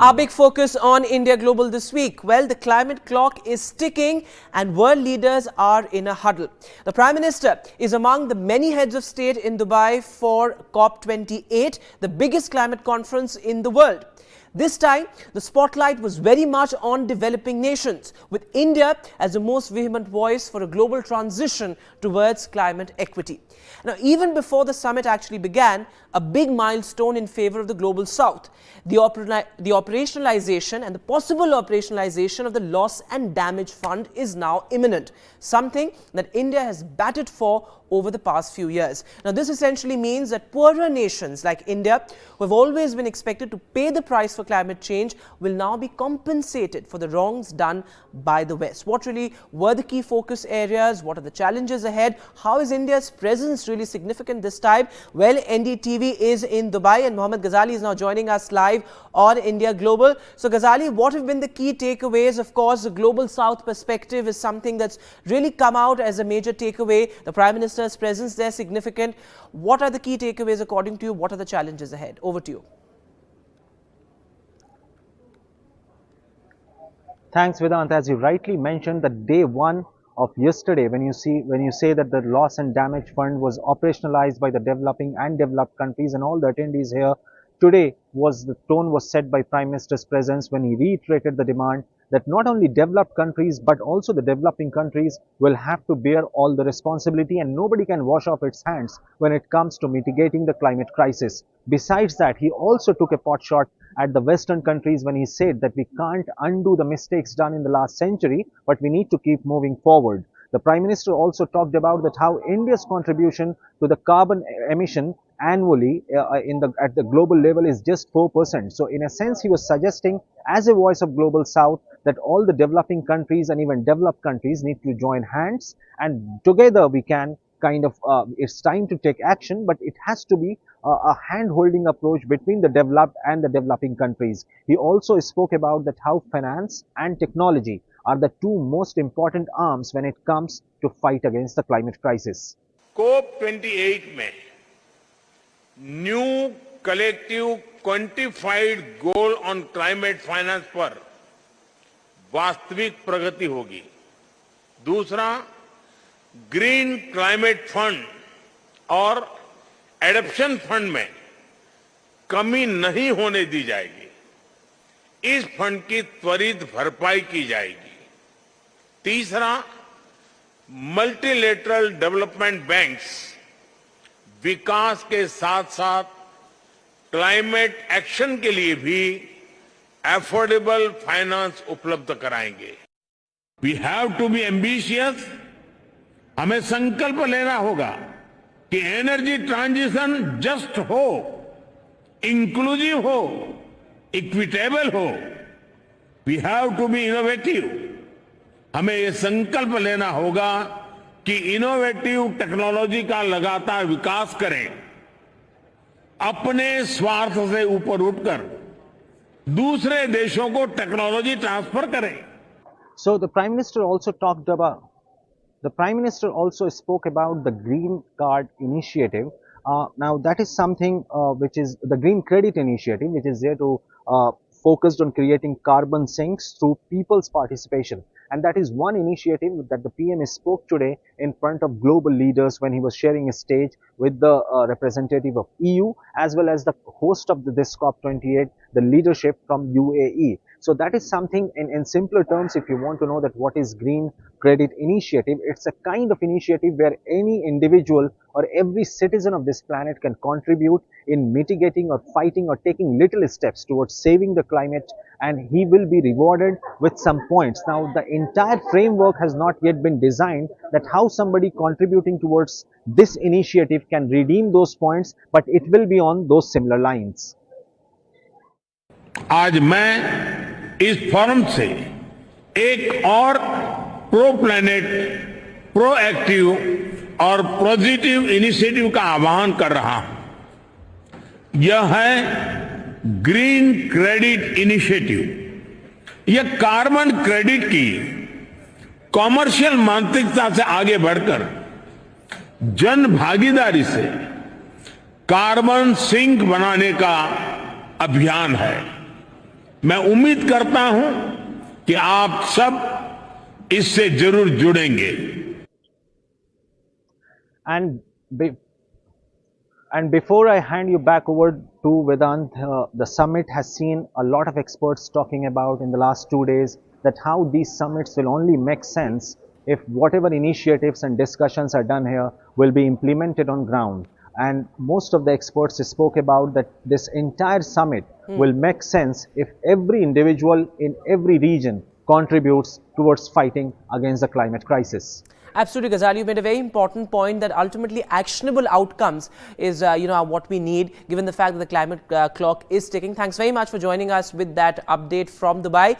Our big focus on India Global this week. Well, the climate clock is ticking and world leaders are in a huddle. The Prime Minister is among the many heads of state in Dubai for COP28, the biggest climate conference in the world. This time, the spotlight was very much on developing nations, with India as the most vehement voice for a global transition towards climate equity. Now, even before the summit actually began, a big milestone in favor of the global south, the operationalization and the possible operationalization of the loss and damage fund is now imminent, something that India has batted for over the past few years. Now, this essentially means that poorer nations like India, who have always been expected to pay the price for climate change, will now be compensated for the wrongs done by the West. What really were the key focus areas? What are the challenges ahead? How is India's presence really significant this time? Well, NDTV is in Dubai and Mohammed Ghazali is now joining us live on India Global. So Ghazali, what have been the key takeaways? Of course, the global south perspective is something that's really come out as a major takeaway. The Prime Minister's presence there significant. What are the key takeaways according to you? What are the challenges ahead? Over to you. Thanks, Vedant. As you rightly mentioned, the day one of yesterday, when you say that the loss and damage fund was operationalized by the developing and developed countries and all the attendees here, today the tone was set by Prime Minister's presence when he reiterated the demand that not only developed countries but also the developing countries will have to bear all the responsibility and nobody can wash off its hands when it comes to mitigating the climate crisis. Besides that, he also took a pot shot at the Western countries when he said that we can't undo the mistakes done in the last century, but we need to keep moving forward. The Prime Minister also talked about that how India's contribution to the carbon emission annually at the global level is just 4%. So in a sense, he was suggesting as a voice of global south that all the developing countries and even developed countries need to join hands and together we can it's time to take action, but it has to be a hand-holding approach between the developed and the developing countries. He also spoke about that how finance and technology are the two most important arms when it comes to fight against the climate crisis. COP28 में new collective quantified goal on climate finance पर वास्तविक प्रगति होगी। दूसरा, green climate fund और adaption fund में कमी नहीं होने दी जाएगी। इस फंड की त्वरित भरपाई की जाएगी। तीसरा, मल्टीलेटरल डेवलपमेंट बैंक्स विकास के साथ साथ क्लाइमेट एक्शन के लिए भी अफोर्डेबल फाइनेंस उपलब्ध कराएंगे। We have to be ambitious. हमें संकल्प लेना होगा कि एनर्जी ट्रांजिशन जस्ट हो, इंक्लूसिव हो, इक्विटेबल हो। We have to be innovative. हमें ये संकल्प लेना होगा कि इनोवेटिव टेक्नोलॉजी का लगातार विकास करें, अपने स्वार्थ से ऊपर उठकर दूसरे देशों को टेक्नोलॉजी ट्रांसफर करें। So the Prime Minister also spoke about the Green Card Initiative. Now that is something which is the Green Credit Initiative, which is there to focused on creating carbon sinks through people's participation. And that is one initiative that the PM spoke today in front of global leaders when he was sharing a stage with the representative of EU as well as the host of this COP28, the leadership from UAE. So that is something in simpler terms, if you want to know that what is Green Credit Initiative, it's a kind of initiative where any individual or every citizen of this planet can contribute in mitigating or fighting or taking little steps towards saving the climate, and he will be rewarded with some points. Now, the entire framework has not yet been designed that how somebody contributing towards this initiative can redeem those points, but it will be on those similar lines. आज मैं इस forum से एक और pro planet, proactive और positive initiative का आह्वान कर रहा हूं। यह है ग्रीन क्रेडिट इनिशिएटिव। यह कार्बन क्रेडिट की कॉमर्शियल मानसिकता से आगे बढ़कर जन भागीदारी से कार्बन सिंक बनाने का अभियान है। मैं उम्मीद करता हूं कि आप सब इससे जरूर जुड़ेंगे। And be, and before I hand you back over to Vedant, the summit has seen a lot of experts talking about in the last 2 days that how these summits will only make sense if whatever initiatives and discussions are done here will be implemented on ground. And most of the experts spoke about that this entire summit will make sense if every individual in every region contributes towards fighting against the climate crisis. Absolutely, Ghazali, you made a very important point that ultimately actionable outcomes is, what we need, given the fact that the climate clock is ticking. Thanks very much for joining us with that update from Dubai.